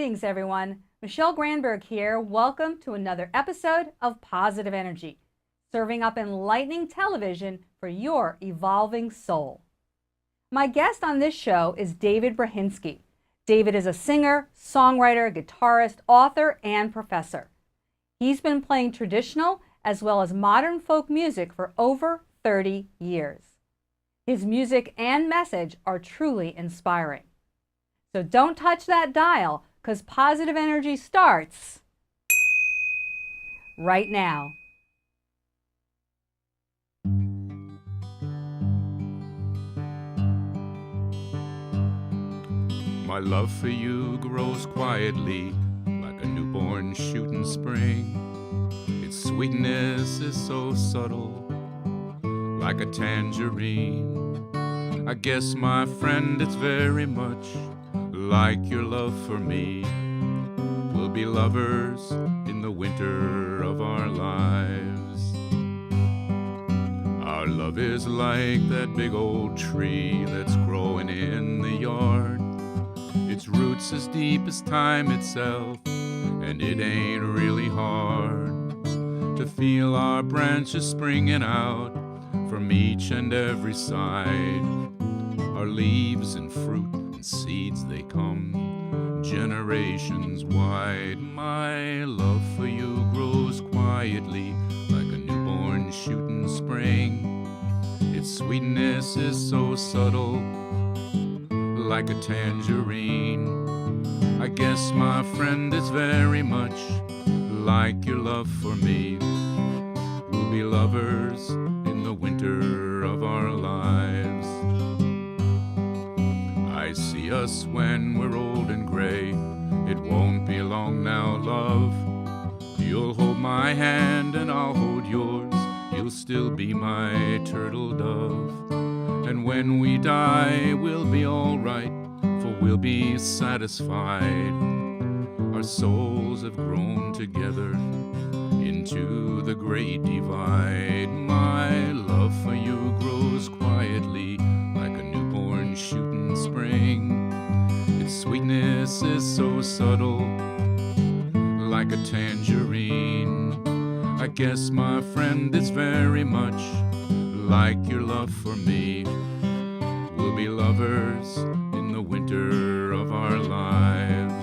Greetings, everyone. Michele Granberg here. Welcome to another episode of Positive Energy, serving up enlightening television for your evolving soul. My guest on this show is David Brahinsky. David is a singer, songwriter, guitarist, author, and professor. He's been playing traditional as well as modern folk music for over 30 years. His music and message are truly inspiring. So don't touch that dial, because Positive Energy starts right now. My love for you grows quietly like a newborn shoot in spring. Its sweetness is so subtle, like a tangerine. I guess, my friend, it's very much like your love for me. We'll be lovers in the winter of our lives. Our love is like that big old tree that's growing in the yard. Its roots as deep as time itself, and it ain't really hard to feel our branches springing out from each and every side. Our leaves and fruit and seeds, they come generations wide. My love for you grows quietly like a newborn shoot in spring. Its sweetness is so subtle, like a tangerine. I guess, my friend, it's very much like your love for me. We'll be lovers in the winter of our lives. I see us when we're old and gray. It won't be long now, love. You'll hold my hand and I'll hold yours. You'll still be my turtle dove. And when we die, we'll be all right, for we'll be satisfied. Our souls have grown together into the great divide. My love for you grows quietly like a newborn shoot in spring. Its sweetness is so subtle, like a tangerine. I guess, my friend, it's very much like your love for me. We'll be lovers in the winter of our lives.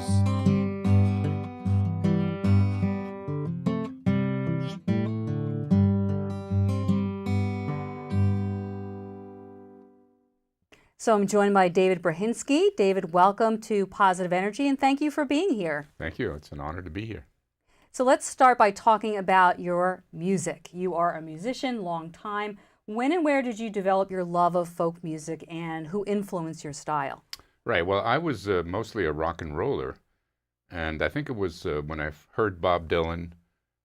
So I'm joined by David Brahinsky. David, welcome to Positive Energy, and thank you for being here. Thank you. It's an honor to be here. So let's start by talking about your music. You are a musician, long time. When and where did you develop your love of folk music, and who influenced your style? Right. Well, I was mostly a rock and roller, and I think it was when I heard Bob Dylan,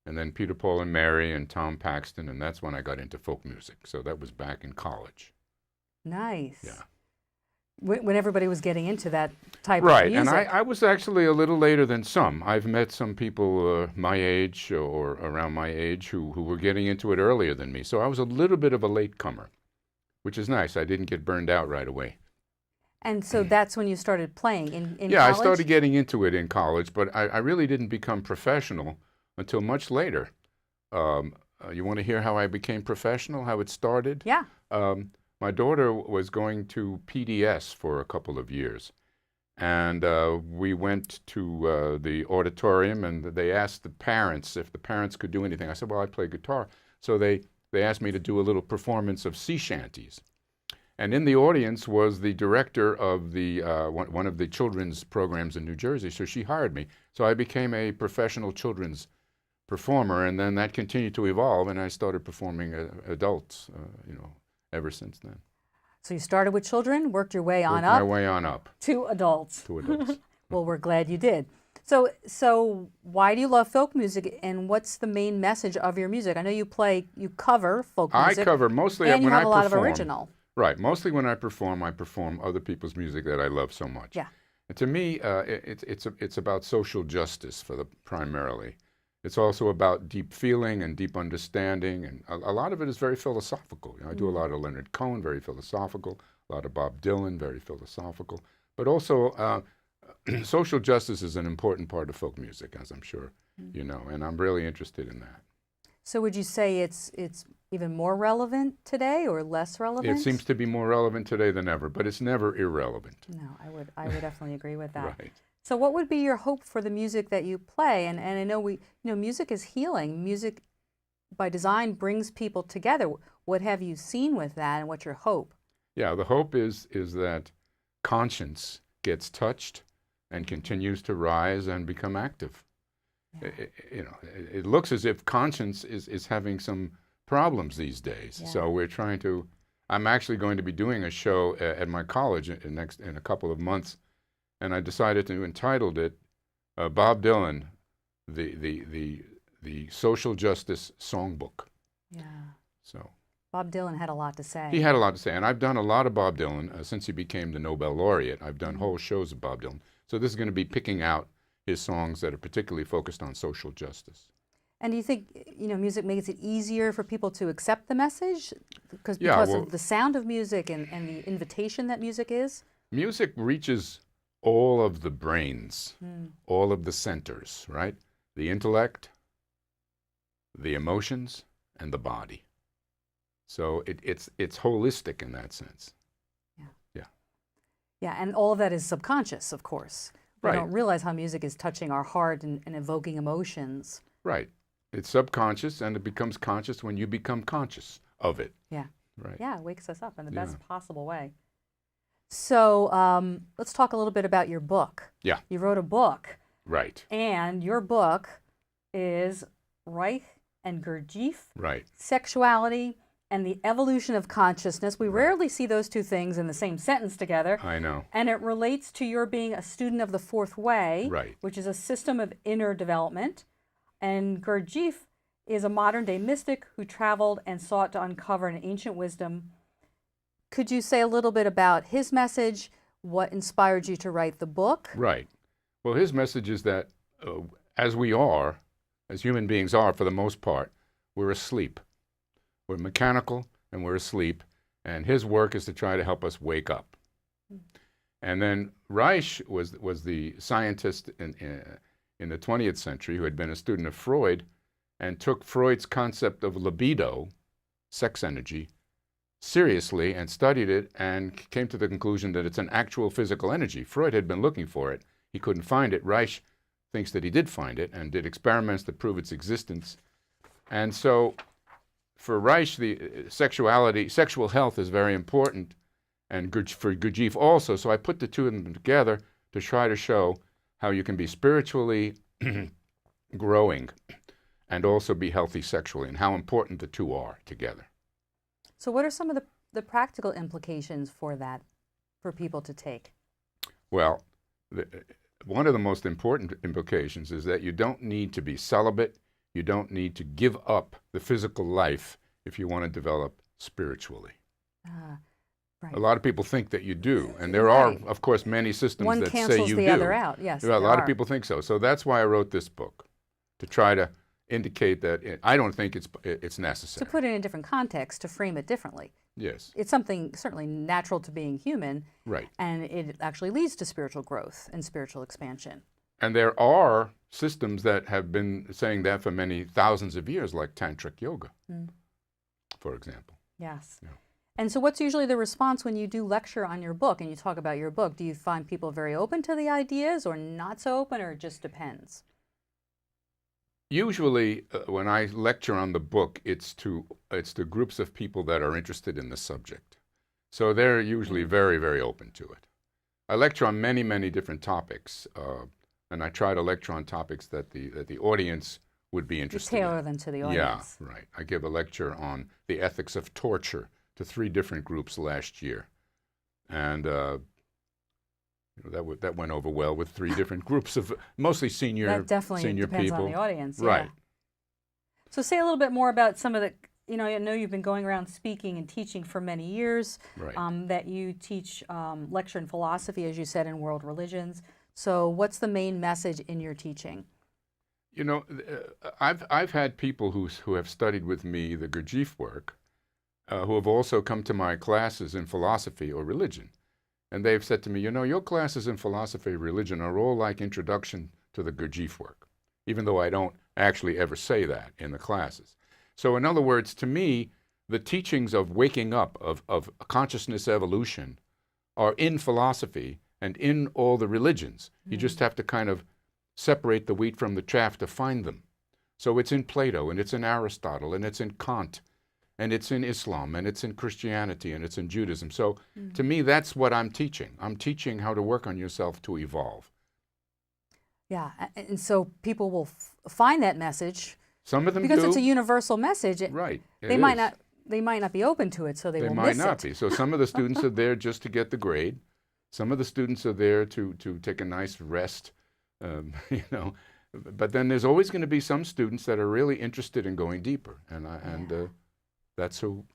and then Peter, Paul and Mary, and Tom Paxton, and that's when I got into folk music. So that was back in college. Nice. Yeah. When everybody was getting into that type of Right, music. and I was actually a little later than some. I've met some people my age or around my age who were getting into it earlier than me. So I was a little bit of a latecomer, which is nice. I didn't get burned out right away. And so that's when you started playing in Yeah, college? I started getting into it in college, but I really didn't become professional until much later. You want to hear how I became professional, how it started? Yeah. My daughter was going to PDS for a couple of years, and we went to the auditorium, and they asked the parents if the parents could do anything. I said, well, I play guitar. So they asked me to do a little performance of sea shanties. And in the audience was the director of the one of the children's programs in New Jersey, so she hired me. So I became a professional children's performer, and then that continued to evolve, and I started performing adults, ever since then. So you started with children, worked your way on Worked my up way on up to adults. to adults. Well, we're glad you did. So why do you love folk music, and what's the main message of your music? I know you cover folk music. I cover mostly and you when have I a lot perform. of original. Right, mostly when I perform other people's music that I love so much. Yeah. And to me, it's about social justice primarily. It's also about deep feeling and deep understanding, and a lot of it is very philosophical. I do a lot of Leonard Cohen, very philosophical, a lot of Bob Dylan, very philosophical, but also Social justice is an important part of folk music, as I'm sure you know, and I'm really interested in that. So would you say it's even more relevant today or less relevant? It seems to be more relevant today than ever, but it's never irrelevant. No, I would definitely agree with that. Right. So what would be your hope for the music that you play? And I know music is healing. Music by design brings people together. What have you seen with that, and what's your hope? Yeah, the hope is that conscience gets touched and continues to rise and become active. Yeah. It looks as if conscience is having some problems these days. Yeah. So I'm actually going to be doing a show at my college in a couple of months, and I decided to entitle it Bob Dylan, the Social Justice Songbook. Yeah. So Bob Dylan had a lot to say. he had a lot to say, and I've done a lot of Bob Dylan since he became the Nobel laureate. I've done whole shows of Bob Dylan. So this is going to be picking out his songs that are particularly focused on social justice. And do you think music makes it easier for people to accept the message because of the sound of music and the invitation that music is? Music reaches all of the brains, all of the centers, right? The intellect, the emotions, and the body. So it's holistic in that sense. Yeah, and all of that is subconscious, of course. We Right. don't realize how music is touching our heart and evoking emotions. Right. It's subconscious, and it becomes conscious when you become conscious of it. Yeah. Right. Yeah, it wakes us up in the Yeah. best possible way. So let's talk a little bit about your book. Yeah. You wrote a book, Right. and your book is Reich and Gurdjieff, Right. Sexuality and the Evolution of Consciousness. We rarely see those two things in the same sentence together. I know. And it relates to your being a student of the Fourth Way, Right. which is a system of inner development. And Gurdjieff is a modern-day mystic who traveled and sought to uncover an ancient wisdom. Could you say a little bit about his message, what inspired you to write the book? Right. Well, his message is that as human beings are for the most part, we're asleep. We're mechanical and we're asleep, and his work is to try to help us wake up. And then Reich was the scientist in the 20th century who had been a student of Freud and took Freud's concept of libido, sex energy, seriously and studied it and came to the conclusion that it's an actual physical energy. Freud had been looking for it. He couldn't find it. Reich thinks that he did find it and did experiments that prove its existence. And so for Reich, the sexual health is very important, and for Gurdjieff also. So I put the two of them together to try to show how you can be spiritually growing and also be healthy sexually, and how important the two are together. So what are some of the practical implications for that, for people to take? Well, one of the most important implications is that you don't need to be celibate. You don't need to give up the physical life if you want to develop spiritually. Right. A lot of people think that you do, and there are, of course, many systems One that say cancels you the do. other out. Yes, a lot of people think so. So that's why I wrote this book, to try to indicate that I don't think it's necessary. To put it in a different context, to frame it differently. Yes. It's something certainly natural to being human. Right. And it actually leads to spiritual growth and spiritual expansion. And there are systems that have been saying that for many thousands of years, like tantric yoga, for example. Yes. Yeah. And so what's usually the response when you do lecture on your book and you talk about your book? Do you find people very open to the ideas or not so open, or it just depends? Usually, when I lecture on the book, it's to groups of people that are interested in the subject. So they're usually very, very open to it. I lecture on many, many different topics, and I try to lecture on topics that the audience would be interested in. You tailor them to the audience. Yeah, right. I give a lecture on the ethics of torture to 3 different groups last year, and that went over well with 3 different groups of mostly senior people. That definitely depends on the audience. Right. Yeah. So say a little bit more about some of the, I know you've been going around speaking and teaching for many years, Right. That you teach lecture in philosophy, as you said, in world religions. So what's the main message in your teaching? I've had people who have studied with me the Gurdjieff work, who have also come to my classes in philosophy or religion. And they've said to me, you know, your classes in philosophy of religion are all like introduction to the Gurdjieff work, even though I don't actually ever say that in the classes. So in other words, to me, the teachings of waking up, of consciousness evolution, are in philosophy and in all the religions. You just have to kind of separate the wheat from the chaff to find them. So it's in Plato, and it's in Aristotle, and it's in Kant, and it's in Islam, and it's in Christianity, and it's in Judaism. So to me, that's what I'm teaching. I'm teaching how to work on yourself to evolve. Yeah, and so people will find that message. Some of them because do. it's a universal message. Right. They might not be open to it, so they will miss it. They might not be. So some of the students are there just to get the grade. Some of the students are there to take a nice rest, you know. But then there's always going to be some students that are really interested in going deeper, and that's who,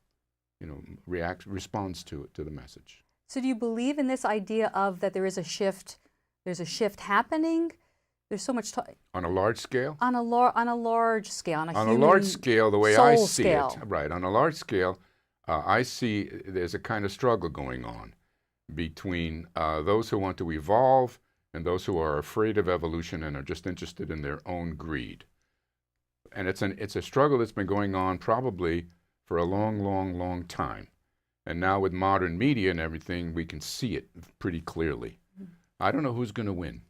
you know, responds to the message. So do you believe in this idea of that there is a shift? There's a shift happening. There's so much on a large scale. On a large scale, on a large scale, the way I see scale. it, right? On a large scale, I see there's a kind of struggle going on between those who want to evolve and those who are afraid of evolution and are just interested in their own greed. And it's a struggle that's been going on probably for a long time. And now with modern media and everything, we can see it pretty clearly. I don't know who's going to win,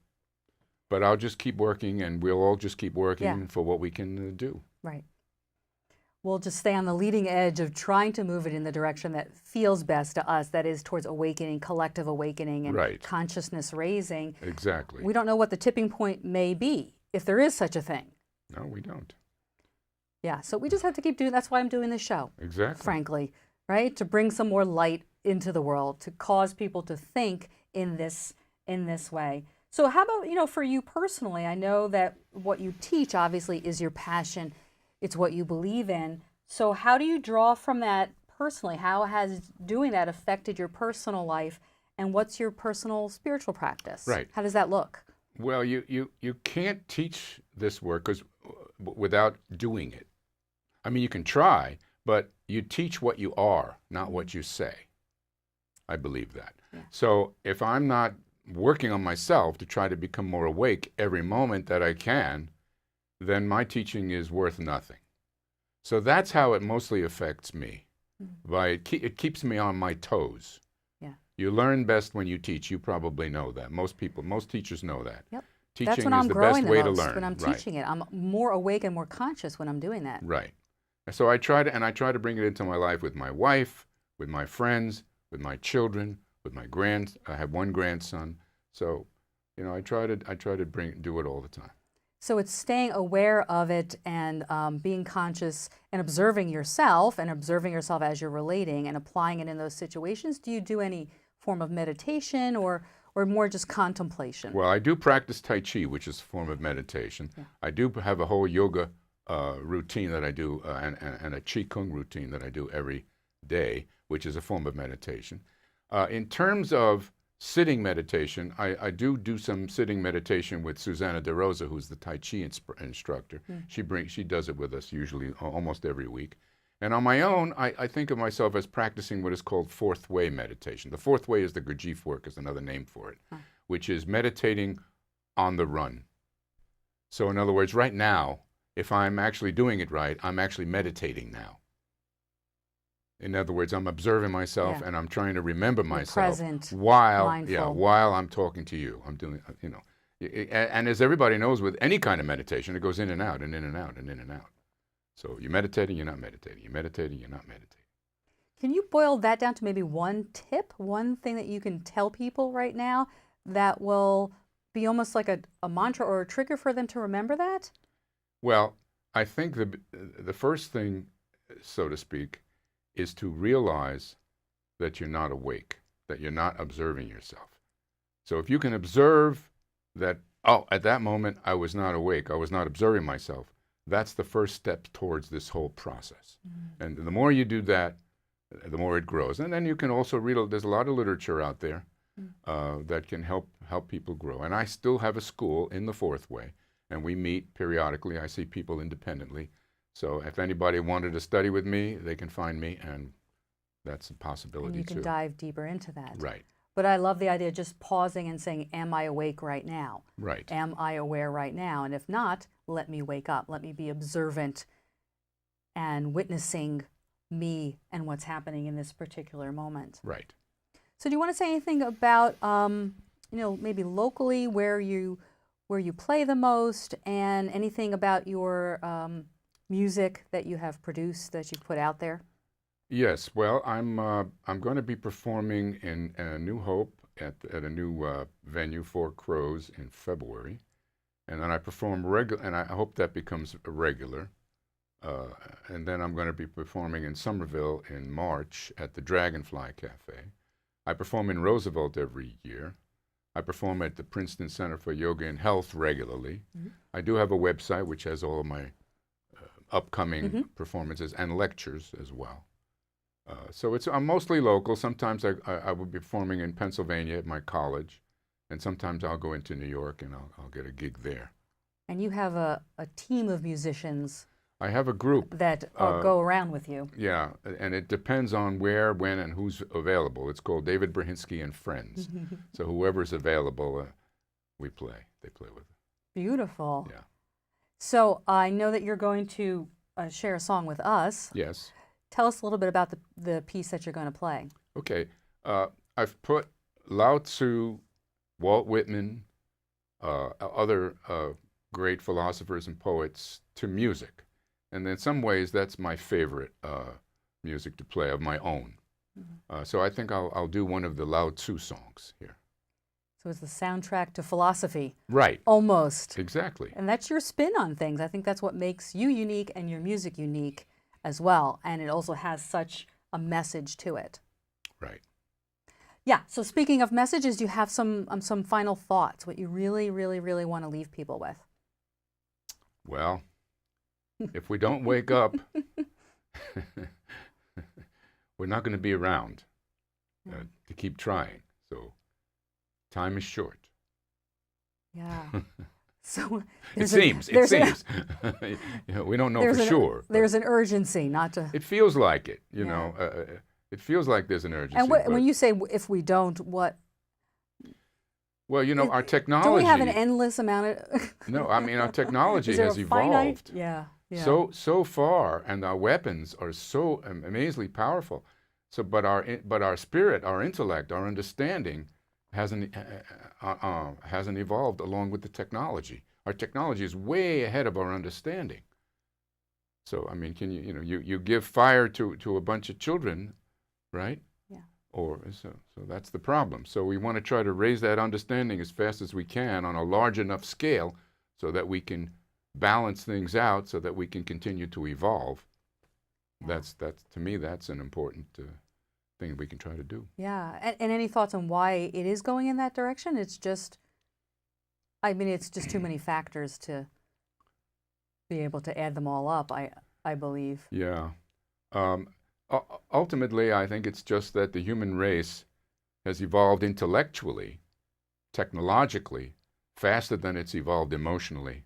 but I'll just keep working, and we'll all just keep working for what we can do. Right. We'll just stay on the leading edge of trying to move it in the direction that feels best to us, that is towards awakening, collective awakening, and consciousness raising. Exactly. We don't know what the tipping point may be, if there is such a thing. No, we don't. Yeah, so we just have to keep doing, that's why I'm doing this show. Exactly. Frankly, right? To bring some more light into the world, to cause people to think in this way. So how about, you know, for you personally, I know that what you teach obviously is your passion. It's what you believe in. So how do you draw from that personally? How has doing that affected your personal life? And what's your personal spiritual practice? Right. How does that look? Well, you can't teach this work without doing it. I mean, you can try, but you teach what you are, not what you say. I believe that. Yeah. So if I'm not working on myself to try to become more awake every moment that I can, then my teaching is worth nothing. So that's how it mostly affects me. It keeps me on my toes. Yeah. You learn best when you teach. You probably know that. Most teachers know that. Yep. Teaching that's when I'm is the growing best way the most, to learn. when I'm teaching it. I'm more awake and more conscious when I'm doing that. Right. So I try to bring it into my life with my wife, with my friends, with my children, with my I have one grandson. So, you know, I try to do it all the time. So it's staying aware of it and being conscious and observing yourself as you're relating and applying it in those situations. Do you do any form of meditation or more just contemplation? Well, I do practice Tai Chi, which is a form of meditation. Yeah. I do have a whole yoga routine that I do and a Qi Kung routine that I do every day, which is a form of meditation. In terms of sitting meditation, I do some sitting meditation with Susanna De Rosa, who's the Tai Chi instructor. She does it with us usually almost every week. And on my own, I think of myself as practicing what is called fourth way meditation. The fourth way is the Gurdjieff work, is another name for it, which is meditating on the run. So in other words, right now, if I'm actually doing it right, I'm actually meditating now. In other words, I'm observing myself and I'm trying to remember myself while I'm talking to you. I'm doing, you know, and as everybody knows, with any kind of meditation, it goes in and out and in and out and in and out. So you're meditating, you're not meditating. You're meditating, you're not meditating. Can you boil that down to maybe one tip, one thing that you can tell people right now that will be almost like a mantra or a trigger for them to remember that? Well, I think the first thing, so to speak, is to realize that you're not awake, that you're not observing yourself. So if you can observe that, at that moment I was not awake, I was not observing myself, that's the first step towards this whole process. And the more you do that, the more it grows. And then you can also read, there's a lot of literature out there that can help people grow. And I still have a school in the fourth way, and we meet periodically. I see people independently. So if anybody wanted to study with me, they can find me, and that's a possibility too. And you can dive deeper into that. Right. But I love the idea of just pausing and saying, am I awake right now? Right. Am I aware right now? And if not, let me wake up. Let me be observant and witnessing me and what's happening in this particular moment. Right. So do you want to say anything about, maybe locally where you play the most, and anything about your music that you have produced, that you've put out there? Yes. Well, I'm going to be performing in New Hope at a new venue, Four Crows, in February, and then I perform regular, and I hope that becomes a regular. And then I'm going to be performing in Somerville in March at the Dragonfly Cafe. I perform in Roosevelt every year. I perform at the Princeton Center for Yoga and Health regularly. Mm-hmm. I do have a website which has all of my upcoming performances and lectures as well. So I'm mostly local. Sometimes I will be performing in Pennsylvania at my college, and sometimes I'll go into New York and I'll get a gig there. And you have a team of musicians. I have a group that go around with you. Yeah, and it depends on where, when, and who's available. It's called David Brahinsky and Friends. So whoever's available, we play. They play with. Beautiful. Yeah. So I know that you're going to share a song with us. Yes. Tell us a little bit about the piece that you're going to play. Okay. I've put Lao Tzu, Walt Whitman, other great philosophers and poets to music. And in some ways, that's my favorite music to play of my own. So I think I'll do one of the Lao Tzu songs here. So it's the soundtrack to philosophy. Right. Almost. Exactly. And that's your spin on things. I think that's what makes you unique and your music unique as well. And it also has such a message to it. Right. Yeah. So speaking of messages, do you have some final thoughts, what you really, really, really want to leave people with? Well, if we don't wake up, we're not going to be around to keep trying. So time is short. Yeah. So it seems. We don't know for sure. There's an urgency not to. It feels like it, you know. It feels like there's an urgency. And when you say if we don't, what? Well, you know, our technology. Do we have an endless amount of? No, I mean our technology has evolved. Finite? Yeah. So far, and our weapons are so amazingly powerful. So, but our spirit, our intellect, our understanding hasn't evolved along with the technology. Our technology is way ahead of our understanding. So, I mean, can you give fire to a bunch of children, right? Yeah. Or so that's the problem. So we want to try to raise that understanding as fast as we can on a large enough scale, so that we can balance things out, so that we can continue to evolve. Yeah. That's to me, that's an important thing we can try to do. Yeah, and any thoughts on why it is going in that direction? It's just too many factors to be able to add them all up, I believe. Yeah. Ultimately, I think it's just that the human race has evolved intellectually, technologically, faster than it's evolved emotionally.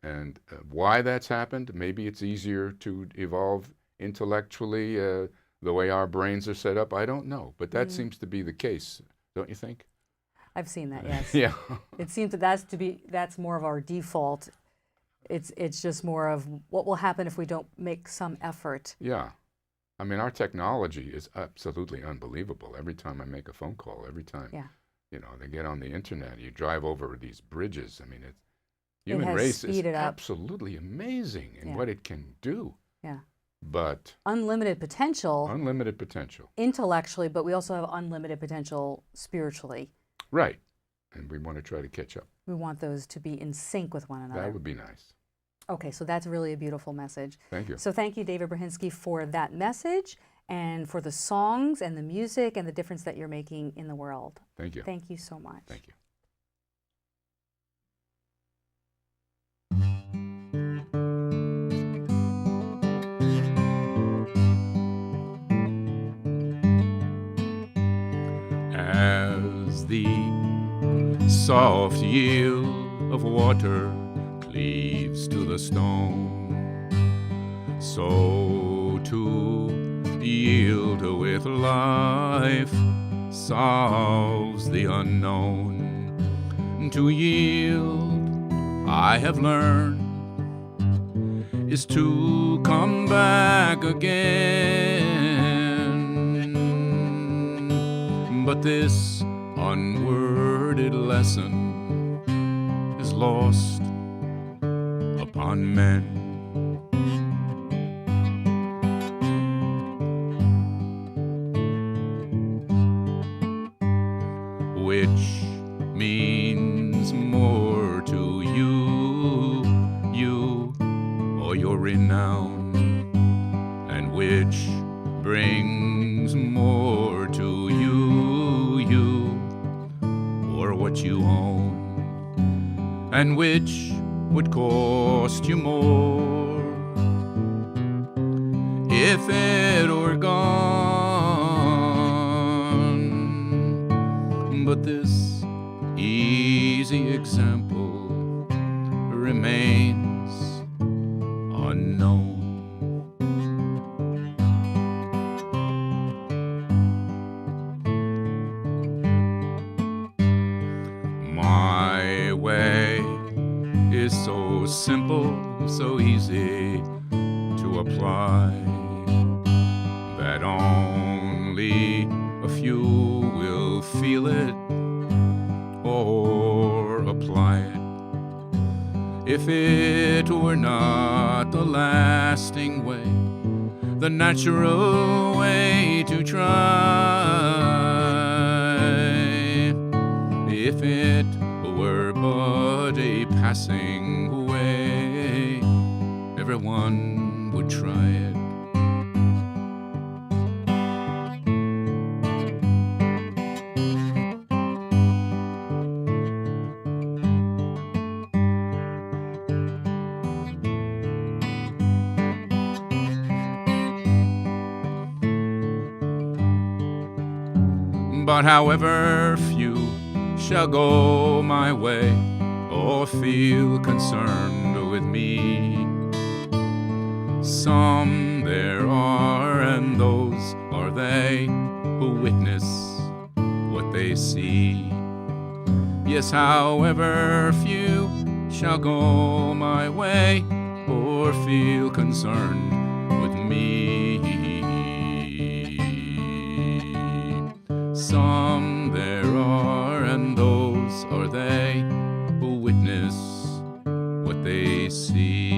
And why that's happened, maybe it's easier to evolve intellectually the way our brains are set up. I don't know, but that seems to be the case, don't you think? I've seen that, yes. Yeah. It seems that's more of our default. It's just more of what will happen if we don't make some effort. Yeah. I mean, our technology is absolutely unbelievable. Every time I make a phone call, every time, they get on the internet, you drive over these bridges. I mean, human race is absolutely amazing in what it can do. Yeah. But unlimited potential. Unlimited potential. Intellectually, but we also have unlimited potential spiritually. Right. And we want to try to catch up. We want those to be in sync with one another. That would be nice. Okay, so that's really a beautiful message. Thank you. So thank you, David Brahinsky, for that message and for the songs and the music and the difference that you're making in the world. Thank you. Thank you so much. Thank you. As the soft yield of water cleaves to the stone, so to yield with life solves the unknown. To yield, I have learned, is to come back again. But this unworded lesson is lost upon men. Which means more to you or your renown, and which brings more to you or what you own, and which would cost you more if it were gone. But this easy example remains unknown. My way is so simple, so easy to apply, that only a few will feel it or apply it. If it were not the lasting way, the natural way to try, if it were but a passing way, everyone would try it. But however few shall go my way or feel concerned with me, some there are, and those are they who witness what they see. Yes, however few shall go my way or feel concerned with me, some there are, and those are they who witness what they see.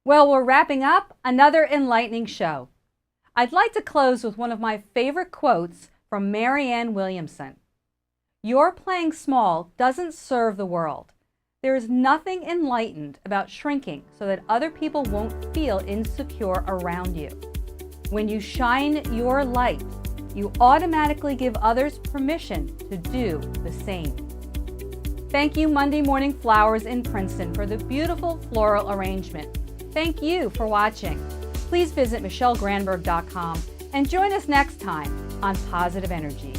Well, we're wrapping up another enlightening show. I'd like to close with one of my favorite quotes from Marianne Williamson. Your playing small doesn't serve the world. There is nothing enlightened about shrinking so that other people won't feel insecure around you. When you shine your light, you automatically give others permission to do the same. Thank you, Monday Morning Flowers in Princeton, for the beautiful floral arrangement. Thank you for watching. Please visit MicheleGranberg.com and join us next time on Positive Energy.